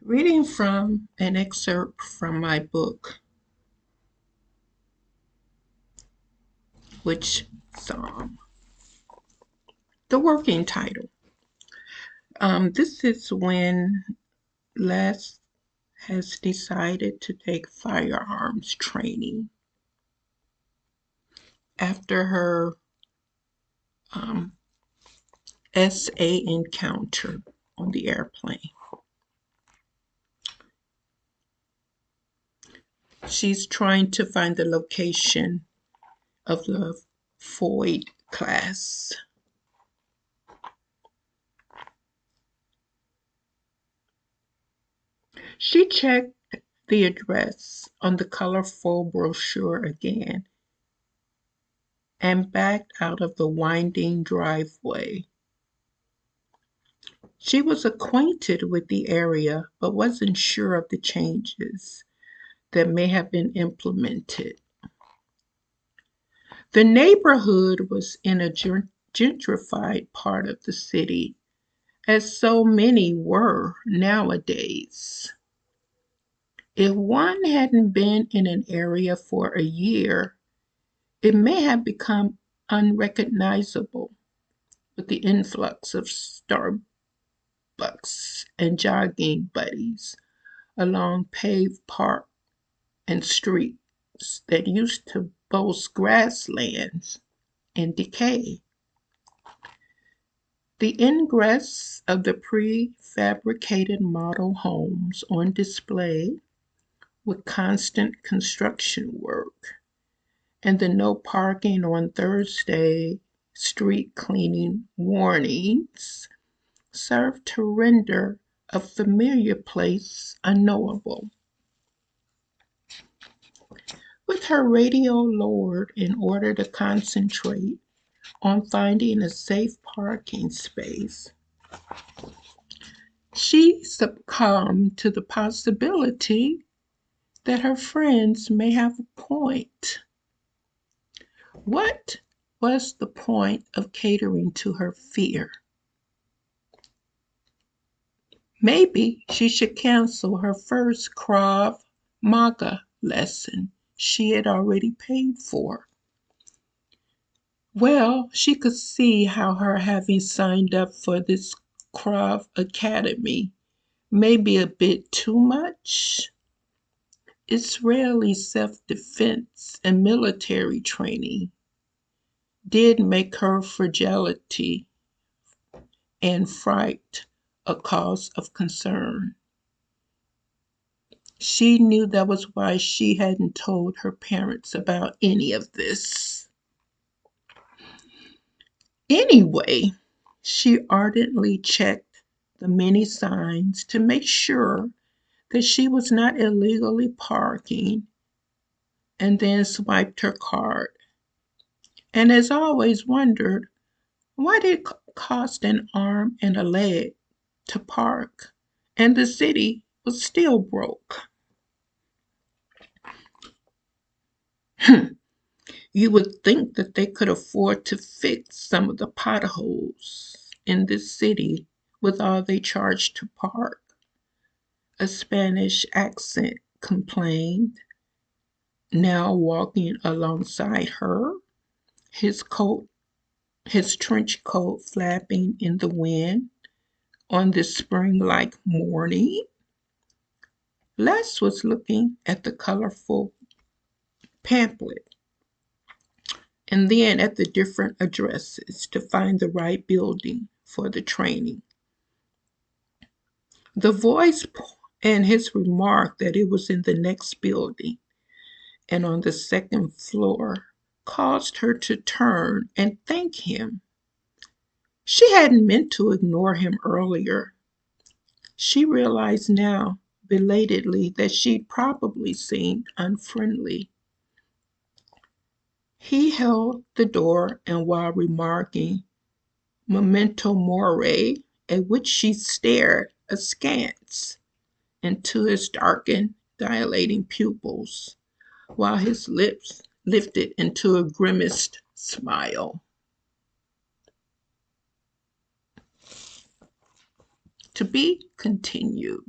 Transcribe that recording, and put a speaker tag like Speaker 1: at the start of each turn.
Speaker 1: Reading from an excerpt from my book, which the working title. This is when Les has decided to take firearms training after her SA encounter on the airplane. She's trying to find the location of the Floyd class. She checked the address on the colorful brochure again and backed out of the winding driveway. She was acquainted with the area but wasn't sure of the changes that may have been implemented. The neighborhood was in a gentrified part of the city, as so many were nowadays. If one hadn't been in an area for a year, it may have become unrecognizable with the influx of Starbucks and jogging buddies along paved park and streets that used to boast grasslands in decay. The ingress of the prefabricated model homes on display with constant construction work and the no parking on Thursday street cleaning warnings served to render a familiar place unknowable. With her radio lowered in order to concentrate on finding a safe parking space, she succumbed to the possibility that her friends may have a point. What was the point of catering to her fear? Maybe she should cancel her first krav maga lesson she had already paid for. Well, she could see how her having signed up for this krav academy may be a bit too much. Israeli self-defense and military training did make her fragility and fright a cause of concern. She knew that was why she hadn't told her parents about any of this. Anyway, she ardently checked the many signs to make sure that she was not illegally parking and then swiped her card. And as always wondered, why did it cost an arm and a leg to park and the city was still broke? You would think that they could afford to fix some of the potholes in this city with all they charge to park, a Spanish accent complained, now walking alongside her, his trench coat flapping in the wind on this spring-like morning. Les was looking at the colorful pamphlet and then at the different addresses to find the right building for the training. The voice and his remark that it was in the next building and on the second floor caused her to turn and thank him. She hadn't meant to ignore him earlier. She realized now, belatedly, that she'd probably seemed unfriendly. He held the door, and while remarking memento mori, at which she stared askance into his darkened, dilating pupils, while his lips lifted into a grimaced smile. To be continued.